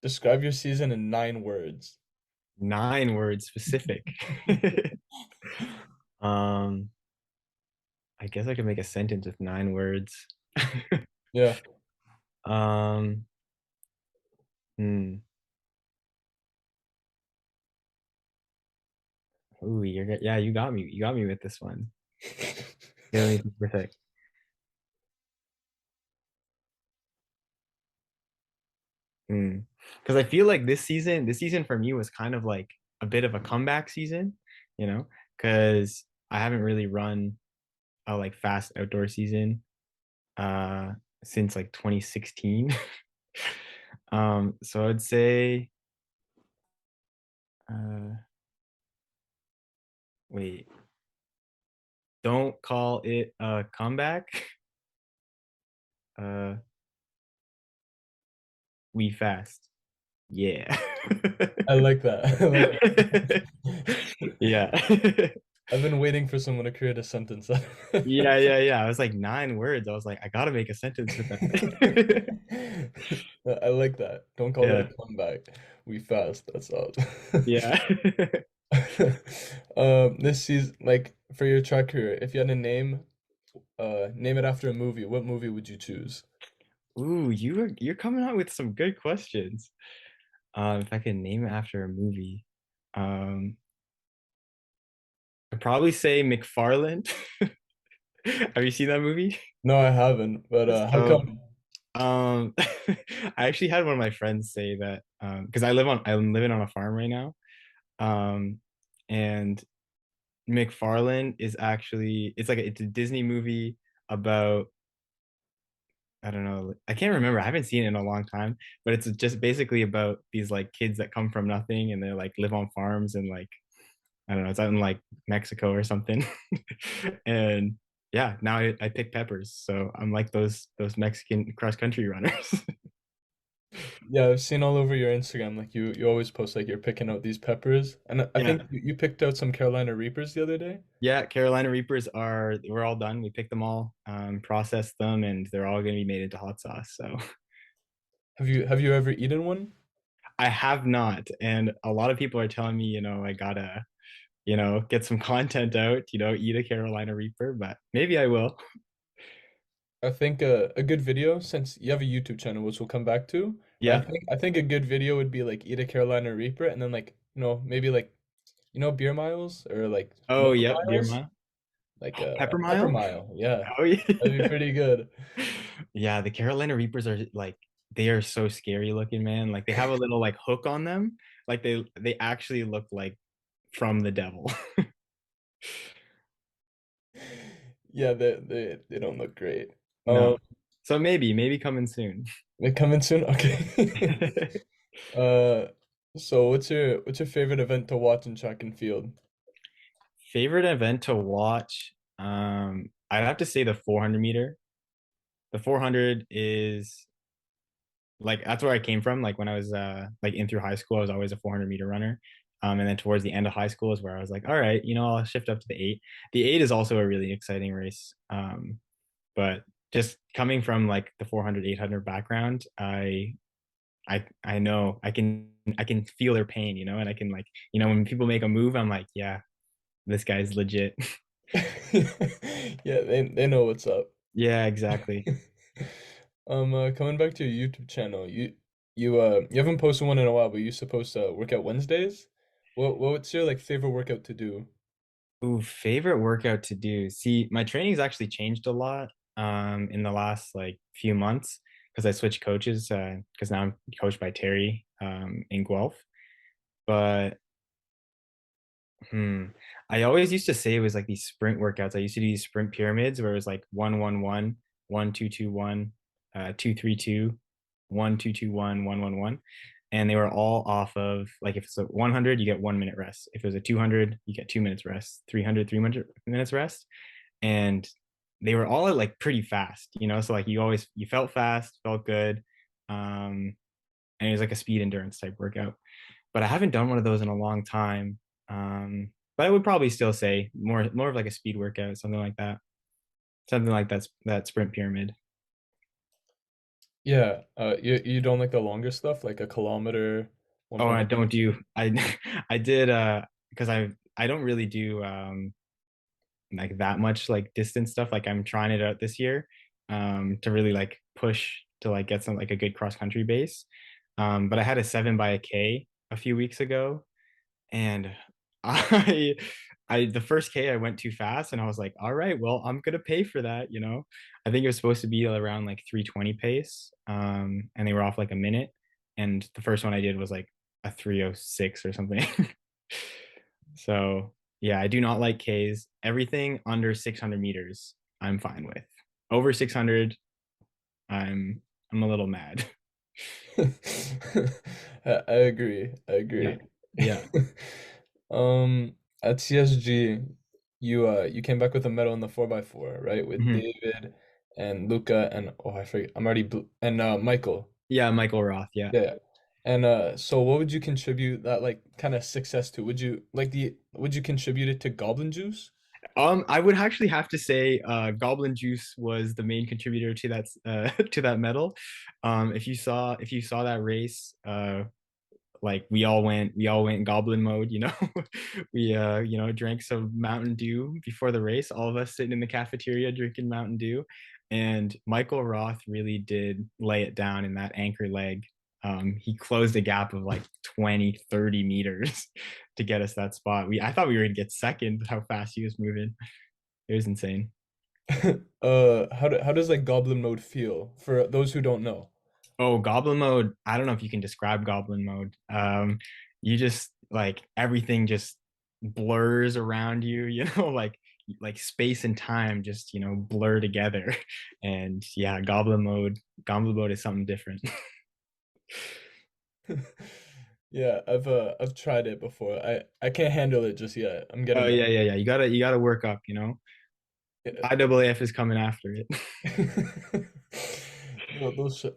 Describe your season in 9 words. 9 words specific. Um, I guess I could make a sentence with 9 words. Yeah. Um, hmm. Ooh, yeah, you got me. You got me with this one. Yeah, let me think for a sec. Hmm. Because I feel like this season for me was kind of like a bit of a comeback season, you know, because I haven't really run a like fast outdoor season uh since like 2016. So I'd say uh wait, don't call it a comeback. Uh we fast. Yeah. I like that. I like that. Yeah. I've been waiting for someone to create a sentence. Yeah, yeah, yeah. I was like 9 words. I was like, I gotta make a sentence with that. I like that. Don't call it Yeah, a comeback. We fast. That's all. yeah. This season, like for your track career, if you had to name it after a movie, what movie would you choose? Ooh, you're coming out with some good questions. If I can name it after a movie, um, I'd probably say McFarland. Have you seen that movie? No, I haven't. But how So, come? I actually had one of my friends say that because I'm living on a farm right now, um, and McFarland is actually it's a Disney movie about I don't know. I can't remember. I haven't seen it in a long time, but it's just basically about these like kids that come from nothing and they like live on farms and like I don't know, it's out in like Mexico or something. And yeah, now I pick peppers. So I'm like those Mexican cross country runners. Yeah, I've seen all over your Instagram. Like you always post like you're picking out these peppers, and I Yeah. think you picked out some Carolina Reapers the other day. Yeah, Carolina Reapers we're all done. We picked them all, processed them, and they're all gonna be made into hot sauce. So Have you ever eaten one? I have not. And a lot of people are telling me, I gotta get some content out, eat a Carolina Reaper, but maybe I will. I think a good video, since you have a YouTube channel, which we'll come back to, but I Yeah. think I think a good video would be like eat a Carolina Reaper, and then like maybe like beer miles or like Oh, mocha yep. Beer miles, mile. like Pepper a pepper mile. mile. Yeah, Oh, yeah. that'd be pretty good. Yeah, the Carolina Reapers are like they are so scary looking, man. Like they have a little like hook on them. Like they actually look like from the devil. Yeah, they don't look great. No. So maybe coming soon. They coming soon? Okay. Uh, so what's your favorite event to watch in track and field? Favorite event to watch? I'd have to say the 400 meter. The 400 is like that's where I came from. Like when I was like in through high school, I was always a 400-meter runner. And then towards the end of high school is where I was like, all right, I'll shift up to the eight. The eight is also a really exciting race. But just coming from like the 400, 800 background, I know I can feel their pain, and I can like, when people make a move, I'm like, yeah, this guy's legit. Yeah, they know what's up. Yeah, exactly. Coming back to your YouTube channel, you haven't posted one in a while, but you're supposed to work out Wednesdays. What's your like favorite workout to do? Ooh, favorite workout to do. See, my training's actually changed a lot in the last like few months because I switched coaches because now I'm coached by Terry in Guelph. But hmm, I always used to say it was like these sprint workouts. I used to do these sprint pyramids where it was like 1-1-1, 1-2-2-1, 2-3-2, 1-2-2-1, 1-1-1. And they were all off of like if it's a 100, you get 1 minute rest. If it was a 200, you get 2 minutes rest. 300, 300 minutes rest. And they were all like pretty fast, so like you felt fast, felt good. And it was like a speed endurance type workout, but I haven't done one of those in a long time. But I would probably still say more of like a speed workout, something like that, that sprint pyramid. Yeah. You don't like the longer stuff, like a kilometer, Oh, I 1.5. don't do I I did because I don't really do like that much like distance stuff. Like I'm trying it out this year to really like push to like get some like a good cross country base. But I had a 7 by a K a few weeks ago, and I I the first K I went too fast, and I was like, all right, well, I'm gonna pay for that, you know. I think it was supposed to be around like 320 pace, and they were off like a minute, and the first one I did was like a 306 or something. So yeah, I do not like Ks. Everything under 600 meters, I'm fine with. Over 600, I'm a little mad. I agree. I Yeah, agree. yeah. At CSG, you came back with a medal in the 4x4, right? With Mhm. David and Luca and oh I forget I'm already and Michael. Yeah, Michael Roth. Yeah. Yeah. And so what would you contribute that like kind of success to? Would you contribute it to Goblin Juice? I would actually have to say, Goblin Juice was the main contributor to that to that medal. If you saw that race, like we all went Goblin mode. You know, we you know drank some Mountain Dew before the race. All of us sitting in the cafeteria drinking Mountain Dew, and Michael Roth really did lay it down in that anchor leg. He closed a gap of like 20, 30 meters to get us that spot. I thought we were gonna get second, how fast he was moving. It was insane. How does like Goblin mode feel for those who don't know? Oh, Goblin mode. I don't know if you can describe Goblin mode. You just like everything just blurs around you, you know, like space and time just, you know, blur together. And yeah, Goblin mode is something different. Yeah, I've tried it before. I can't handle it just yet. I'm Oh getting yeah, yeah, yeah. You gotta work up, you know. there. IAAF is coming after it.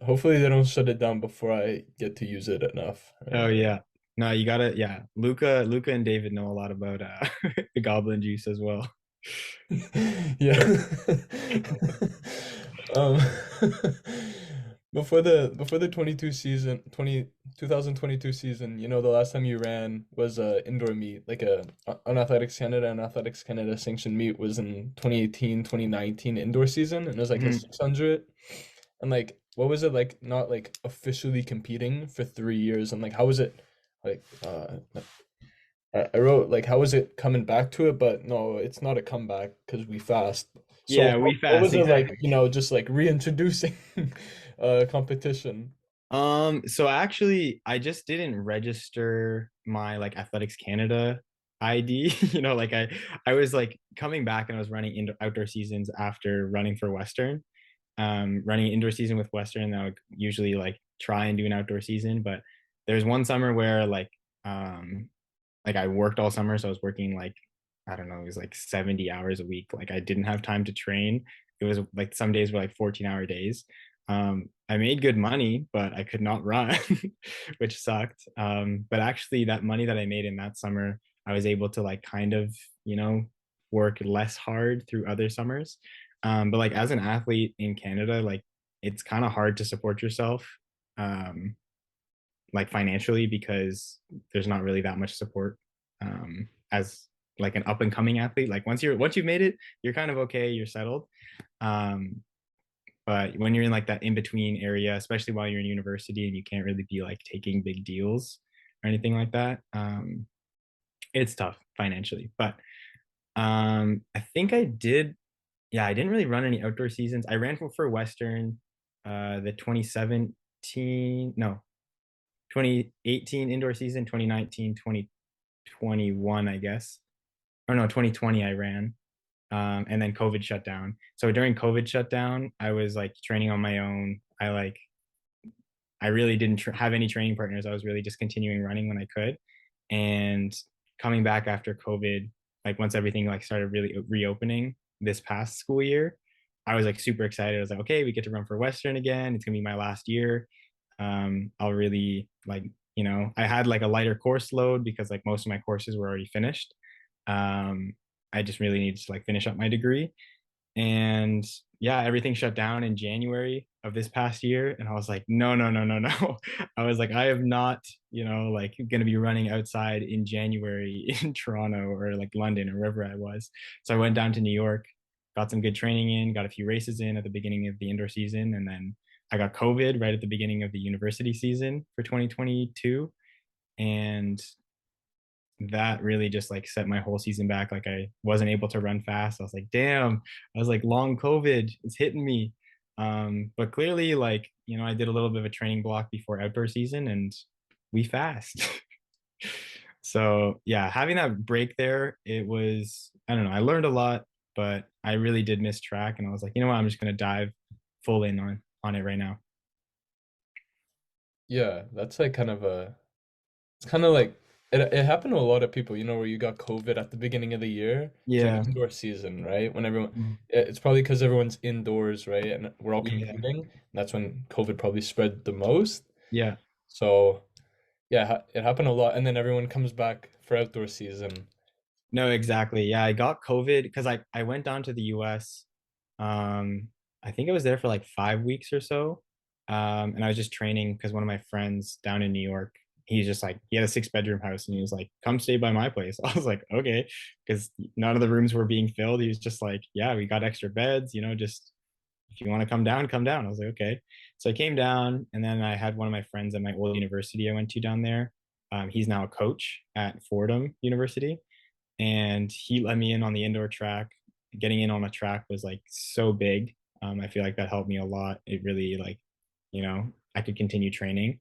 Hopefully they don't shut it down before I get to use it enough, Oh right? yeah. No, you gotta, yeah. Luca and David know a lot about the Goblin juice as well. Yeah. Um, before the 2022 season, you know, the last time you ran was a indoor meet, like an Athletics Canada and Athletics Canada sanctioned meet was in 2018, 2019 indoor season, and it was like a Mhm. 600. And like, what was it like not like officially competing for 3 years? And like, how was it like I wrote like how was it coming back to it, but no, it's not a comeback because we fast. So Yeah, we what fast, was it like, exactly. you know, just like reintroducing competition? So actually, I just didn't register my like Athletics Canada ID. You know, like I was like coming back and I was running outdoor seasons after running for Western. Running indoor season with Western, I would usually like try and do an outdoor season, but there's one summer where like I worked all summer, so I was working like I don't know, it was like 70 hours a week. Like I didn't have time to train. It was like some days were like 14-hour days. I made good money, but I could not run, which sucked. But actually, that money that I made in that summer, I was able to like kind of, you know, work less hard through other summers. But like as an athlete in Canada, like it's kind of hard to support yourself. Um, like financially because there's not really that much support as like an up and coming athlete. Like once you've made it, you're kind of okay, you're settled. Um, but when you're in like that in between area, especially while you're in university and you can't really be like taking big deals or anything like that, it's tough financially. But I think I did. Yeah, I didn't really run any outdoor seasons. I ran for Western, the 2017, no, 2018 indoor season, 2019, 2021, I guess. Or no, 2020 I ran. And then COVID shut down. So during COVID shutdown, I was like training on my own. I really didn't have any training partners. I was really just continuing running when I could. And coming back after COVID, like once everything like started really reopening this past school year, I was like super excited. I was like, okay, we get to run for Western again. It's gonna be my last year. I'll really like, you know, I had like a lighter course load because like most of my courses were already finished. Um, I just really needed to like finish up my degree. And yeah, everything shut down in January of this past year. And I was like, no, no, no, no, no. I was like, I am not, like gonna be running outside in January in Toronto or like London or wherever I was. So I went down to New York, got some good training in, got a few races in at the beginning of the indoor season, and then I got COVID right at the beginning of the university season for 2022. And that really just like set my whole season back. Like I wasn't able to run fast. I was like, damn, I was like, long COVID, it's hitting me. But clearly, like, I did a little bit of a training block before outdoor season and we fast. So yeah, having that break there, it was, I don't know, I learned a lot, but I really did miss track. And I was like, you know what, I'm just gonna dive full in on it right now. Yeah, that's like kind of a it's kind of like it happened to a lot of people, where you got COVID at the beginning of the year during Yeah. indoor season, right? When everyone, Mhm. it's probably because everyone's indoors, right? And we're all Yeah. competing. And that's when COVID probably spread the most. Yeah. So yeah, it happened a lot. And then everyone comes back for outdoor season. No, exactly. Yeah, I got COVID because I went down to the US. Um, I think I was there for like 5 weeks or so. And I was just training because one of my friends down in New York, he's just like, he had a 6 bedroom house and he was like, come stay by my place. I was like, okay, because none of the rooms were being filled. He was just like, yeah, we got extra beds, just if you want to come down, come down. I was like, okay. So I came down and then I had one of my friends at my old university I went to down there. He's now a coach at Fordham University and he let me in on the indoor track. Getting in on a track was like so big. I feel like that helped me a lot. It really like, I could continue training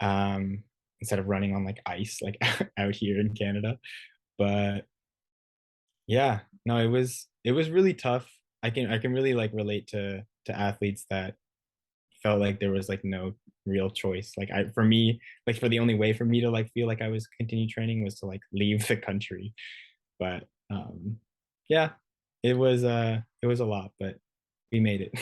instead of running on like ice, like out here in Canada. But yeah, no, it was really tough. I can really like relate to athletes that felt like there was like no real choice. Like for me, like for the only way for me to like feel like I was continue training was to like leave the country. But yeah, it was a lot, but we made it.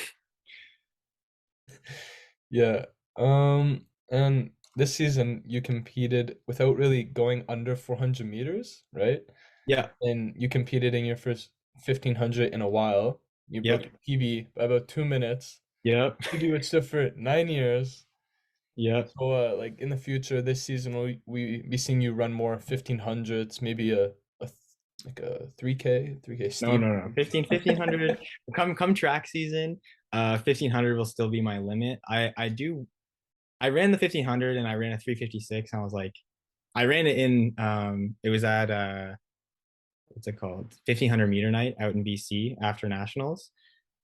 Yeah. And this season you competed without really going under 400 meters, right? Yeah, And you competed in your first 1500 in a while. You broke yep, your PB by about 2 minutes. yep, PB would still for 9 years. yep. So, like in the future, this season, will we be seeing you run more 1500s, maybe like a 3K No, steep? no, no. 1500. Come track season, 1500 will still be my limit. I ran the 1500 and I ran a 356 and I was like I ran it in it was at what's it called? 1500 meter night out in BC after nationals.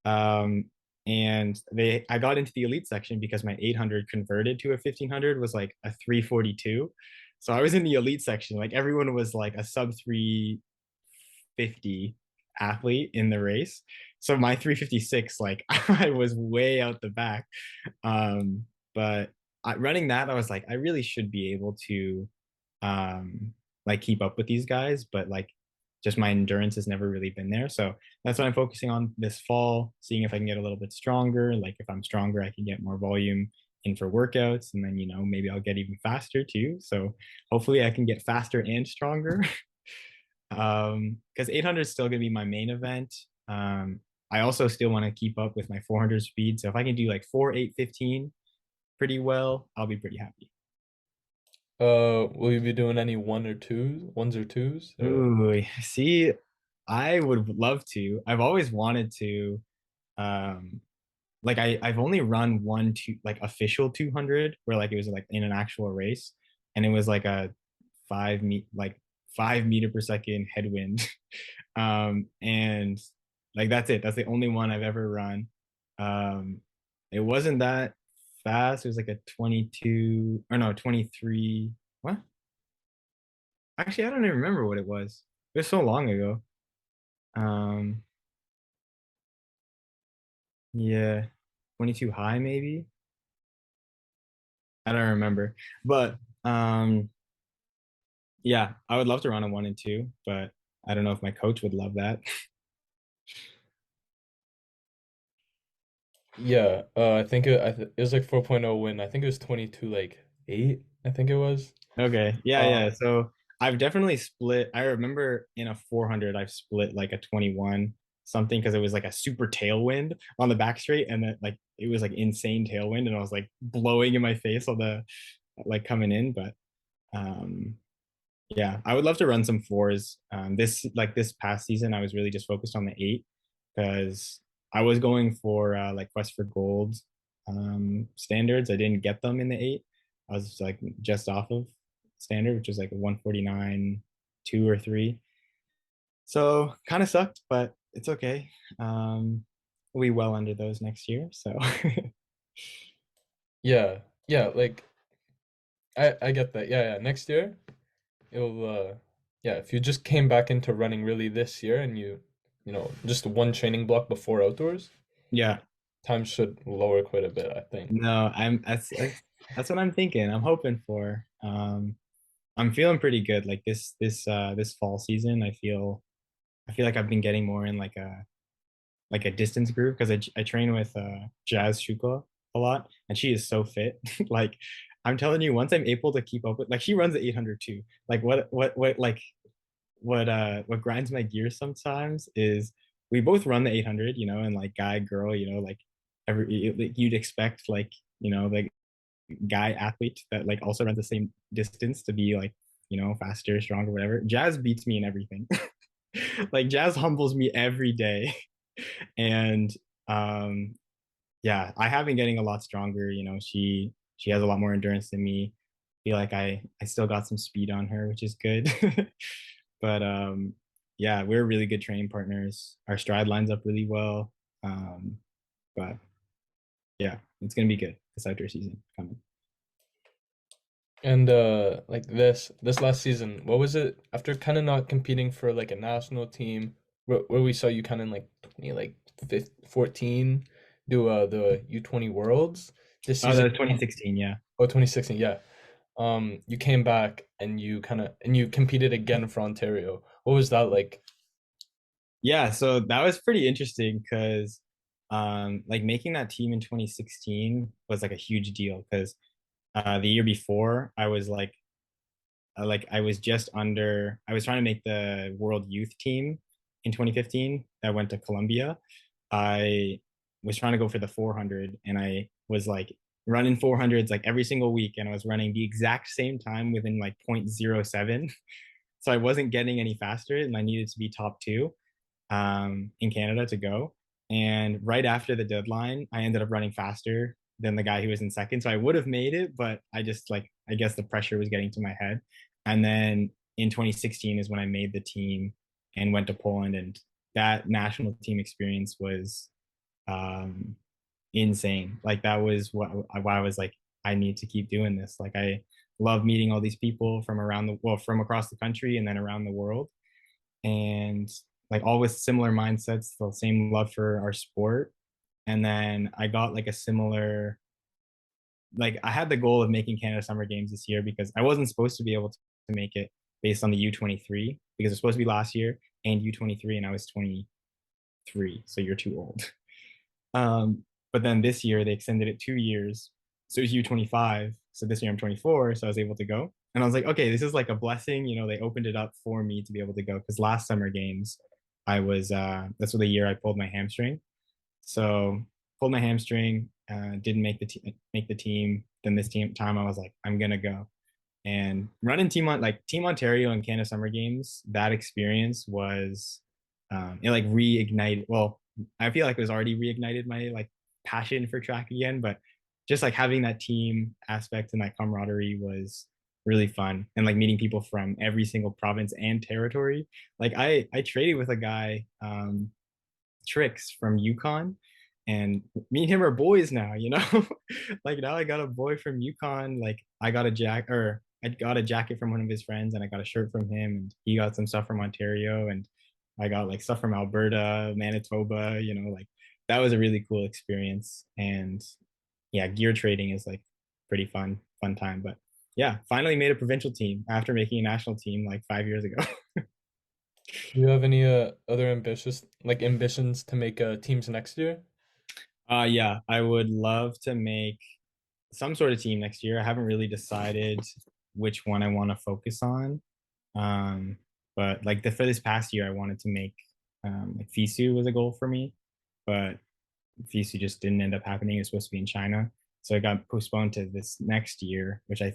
Um, and I got into the elite section because my 800 converted to a 1500 was like a 342. So I was in the elite section. Like everyone was like a sub 350 athlete in the race. So my 356, like I was way out the back. But running that, I was like, I really should be able to like keep up with these guys, but like just my endurance has never really been there. So that's what I'm focusing on this fall, seeing if I can get a little bit stronger. Like if I'm stronger, I can get more volume in for workouts, and then maybe I'll get even faster too. So hopefully I can get faster and stronger. Because 800 is still going to be my main event. I also still want to keep up with my 400 speed. So if I can do like 4, 8, 15 pretty well, I'll be pretty happy. Will you be doing any ones or twos? Ooh, see, I would love to. I've always wanted to. Um, like I've only run one two like official 200 where like it was like in an actual race, and it was like a 5 meter per second headwind. And like that's it. That's the only one I've ever run. Um, it wasn't that fast. It was like a 22 or no 23. What? Actually, I don't even remember what it was. It was so long ago. Um, yeah, 22 high maybe. I don't remember, but yeah, I would love to run a 1 and 2, but I don't know if my coach would love that. Yeah, I think it was like 4.0 win. I think it was 22 like 8, I think it was. Okay, yeah, Uh, yeah. So I've definitely split. I remember in a 400, I've split like a 21. something because it was like a super tailwind on the back straight, and then like it was like insane tailwind, and I was like blowing in my face on the like coming in. But um yeah, I would love to run some fours. This past season, I was really just focused on the eight because I was going for like Quest for Gold standards. I didn't get them in the eight. I was like just off of standard, which was like a 149, two or three. So kind of sucked, but it's okay. We'll be well under those next year. So Yeah, yeah, like I get that. Yeah, yeah. Next year it'll yeah, if you just came back into running really this year and you know, just one training block before outdoors, yeah, time should lower quite a bit, I think. no, that's what I'm thinking. I'm hoping for. I'm feeling pretty good. Like this fall season, I feel like I've been getting more in like a distance group because I train with Jazz Shuko a lot, and she is so fit. Like I'm telling you, once I'm able to keep up with, like she runs the 800 too. Like what grinds my gears sometimes is we both run the 800, you know, and like guy girl, you know, like you'd expect like like guy athlete that like also runs the same distance to be like faster, stronger, whatever. Jazz beats me in everything. Like Jazz humbles me every day. And um yeah, I have been getting a lot stronger. She has a lot more endurance than me. I feel like I still got some speed on her, which is good. But yeah, we're really good training partners. Our stride lines up really well. But yeah, it's gonna be good this outdoor season coming. And like this last season, what was it after kind of not competing for like a national team where we saw you kind of like 20 like 14 do the U20 Worlds this Oh, season. that was 2016, yeah. Oh, 2016, yeah. You came back and you competed again for Ontario. What was that like? Yeah, so that was pretty interesting because like making that team in 2016 was like a huge deal because the year before I was just under I was trying to make the world youth team in 2015 that went to Colombia. I was trying to go for the 400 and I was like running 400s like every single week and I was running the exact same time within like 0.07. So I wasn't getting any faster and I needed to be top two in Canada to go. And right after the deadline, I ended up running faster than the guy who was in second. So I would have made it, but I just I guess the pressure was getting to my head. And then in 2016 is when I made the team and went to Poland. And that national team experience was um, insane. Like that was why I was like, I need to keep doing this. Like I love meeting all these people from from across the country and then around the world and like all with similar mindsets, the same love for our sport. And then I got like a similar, like I had the goal of making Canada Summer Games this year because I wasn't supposed to be able to make it based on the U23 because it was supposed to be last year and U23 and I was 23, so you're too old. But then this year they extended it 2 years, so it's U25. So this year I'm 24, so I was able to go. And I was like, okay, this is like a blessing. They opened it up for me to be able to go because last summer games, I was that's what the year I pulled my hamstring. So pulled my hamstring, didn't make the team. Then this team time I was like, I'm gonna go. And running Team Ontario and Canada Summer Games, that experience was it like reignited. Well, I feel like it was already reignited my like passion for track again, but just like having that team aspect and that camaraderie was really fun, and like meeting people from every single province and territory. Like I traded with a guy, Tricks from Yukon, and me and him are boys now. Like now I got a boy from Yukon. Like I got a jacket from one of his friends, and I got a shirt from him, and he got some stuff from Ontario, and I got like stuff from Alberta, Manitoba. Like that was a really cool experience. And yeah, gear trading is like pretty fun time. But yeah, finally made a provincial team after making a national team like 5 years ago. Do you have any other ambitions to make teams next year? Yeah, I would love to make some sort of team next year. I haven't really decided which one I want to focus on. Um, but like for this past year, I wanted to make Like FISU was a goal for me, but FISU just didn't end up happening. It's supposed to be in China, so it got postponed to this next year, which I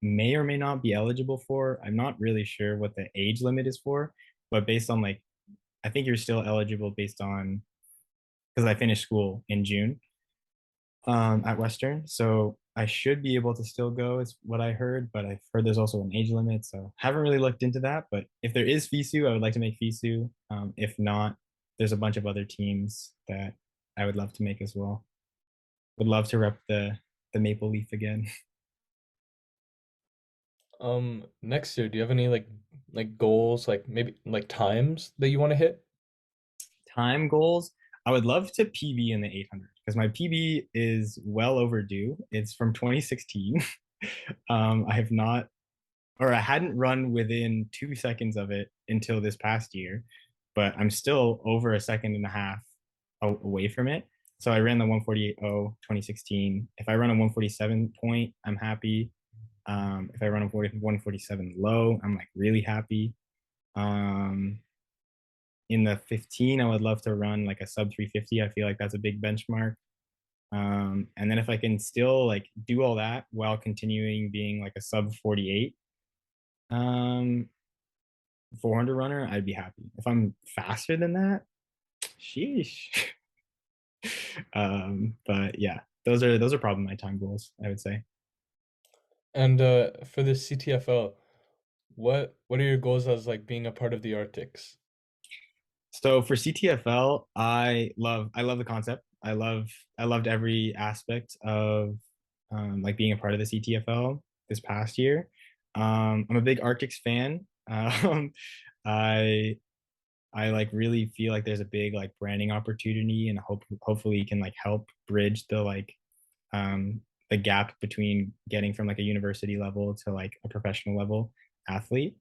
may or may not be eligible for. I'm not really sure what the age limit is for, but based on like, I think you're still eligible based on, because I finished school in June at Western, so I should be able to still go, is what I heard. But I've heard there's also an age limit, so haven't really looked into that. But if there is FISU, I would like to make FISU. If not, there's a bunch of other teams that I would love to make as well. Would love to rep the Maple Leaf again. Next year, do you have any like goals, like maybe like times that you want to hit? Time goals. I would love to PB in the 800 because my PB is well overdue. It's from 2016. I have not, or I hadn't run within 2 seconds of it until this past year, but I'm still over a second and a half away from it. So I ran the 148.0 2016. If I run a 147 point, I'm happy. If I run a 147 low, I'm like really happy. Um, in the 15, I would love to run like a sub 350. I feel like that's a big benchmark. And then if I can still like do all that while continuing being like a sub 48 um 400 runner, I'd be happy. If I'm faster than that, sheesh. But yeah, those are probably my time goals, I would say. And for the CTFL, what are your goals as like being a part of the Arctics? So for CTFL, I love the concept. I loved every aspect of like being a part of the CTFL this past year. I'm a big Arctics fan. I I like really feel like there's a big like branding opportunity, and hopefully can like help bridge um the gap between getting from like a university level to like a professional level athlete.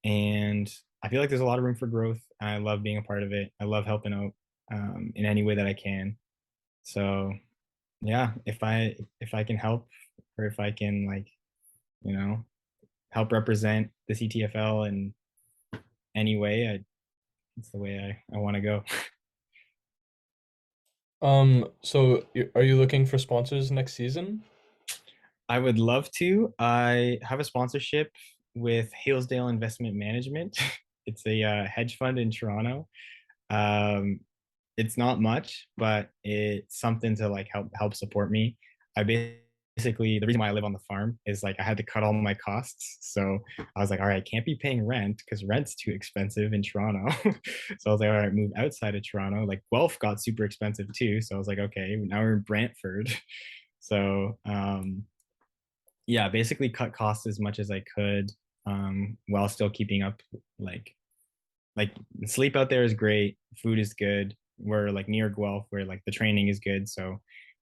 And I feel like there's a lot of room for growth. I love being a part of it. I love helping out in any way that I can. So yeah, if I can help, or if I can like, you know, help represent the CTFL in any way, it's the way I want to go. So are you looking for sponsors next season? I would love to. I have a sponsorship with Halesdale Investment Management. It's a hedge fund in Toronto. Um, it's not much, but it's something to like help support me. I basically, the reason why I live on the farm is like I had to cut all my costs. So I was like, all right, I can't be paying rent because rent's too expensive in Toronto. So I was like, all right, move outside of Toronto. Like Guelph got super expensive too. So I was like, okay, now we're in Brantford. So yeah, basically cut costs as much as I could, while still keeping up. Like like sleep out there is great, food is good. We're like near Guelph where like the training is good. So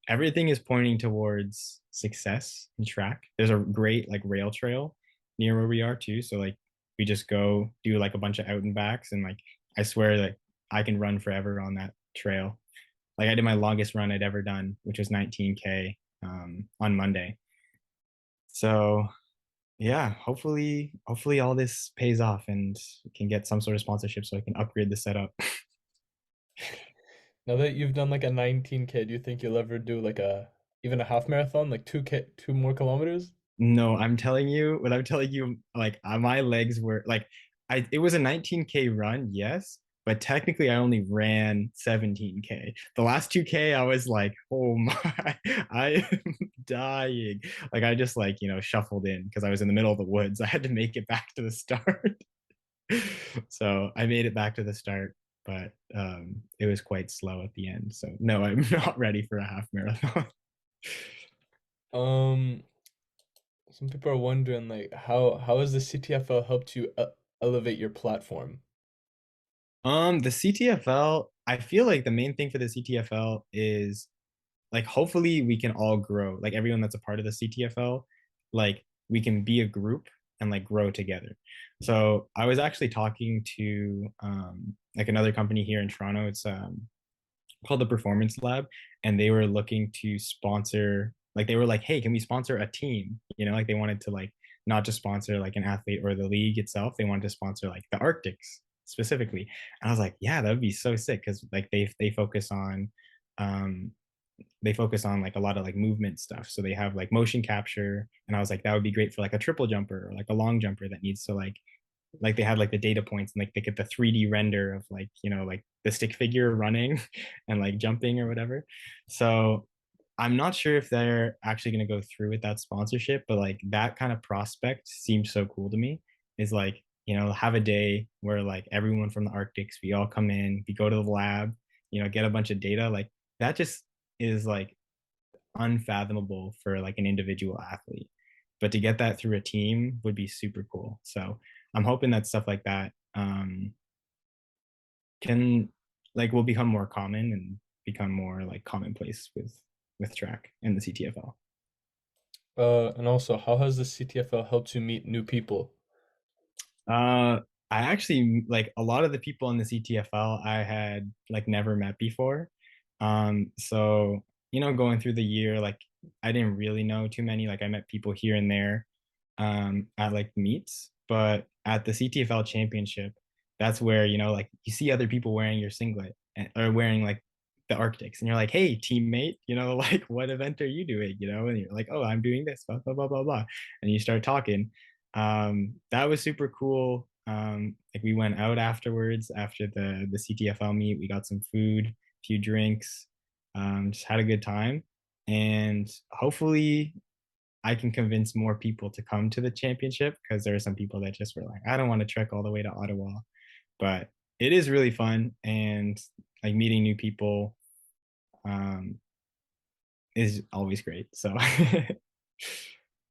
everything is pointing towards success in track. There's a great like rail trail near where we are too. So like we just go do like a bunch of out and backs, and like I swear that I can run forever on that trail. Like I did my longest run I'd ever done, which was 19K on Monday. So yeah, hopefully all this pays off and can get some sort of sponsorship so I can upgrade the setup. Now that you've done like a 19K, do you think you'll ever do like a even a half marathon, like 2K, 2 more kilometers? No, I'm telling you, like my legs were like, it was a 19K run, yes, but technically I only ran 17K. The last 2K, I was like, oh my, I am dying. Like I just like, shuffled in because I was in the middle of the woods. I had to make it back to the start. So I made it back to the start, but it was quite slow at the end. So no, I'm not ready for a half marathon. Um, some people are wondering like how has the CTFL helped you elevate your platform? The CTFL, I feel like the main thing for the CTFL is like hopefully we can all grow. Like everyone that's a part of the CTFL, like we can be a group and like grow together. So I was actually talking to like another company here in Toronto. It's called the Performance Lab, and they were looking to sponsor. Like they were like, hey, can we sponsor a team? Like they wanted to like not just sponsor like an athlete or the league itself. They wanted to sponsor like the Arctics. specifically. And I was like, yeah, that would be so sick because like they focus on um they focus on like a lot of like movement stuff. So they have like motion capture, and I was like, that would be great for like a triple jumper or like a long jumper that needs to like they had like the data points and like they get the 3D render of like, you know, like the stick figure running and like jumping or whatever. So I'm not sure if they're actually going to go through with that sponsorship, but like that kind of prospect seems so cool to me. Is like, you know, have a day where like everyone from the Arctics, we all come in, we go to the lab, you know, get a bunch of data. Like that just is like unfathomable for like an individual athlete. But to get that through a team would be super cool. So I'm hoping that stuff like that can like will become more common and become more like commonplace with track and the CTFL. And also, how has the CTFL helped you meet new people? I actually like a lot of the people in the CTFL I had like never met before. So you know, going through the year, like I didn't really know too many. Like I met people here and there at like meets, but at the CTFL championship, that's where, you know, like you see other people wearing your singlet or wearing like the Arctics, and you're like, hey, teammate, you know, like what event are you doing? You know, and you're like, oh, I'm doing this, blah, blah, blah, blah, blah. And you start talking. That was super cool. Like we went out afterwards after the CTFL meet. We got some food, a few drinks, just had a good time, and hopefully I can convince more people to come to the championship because there are some people that just were like, I don't want to trek all the way to Ottawa, but it is really fun and like meeting new people um, is always great. So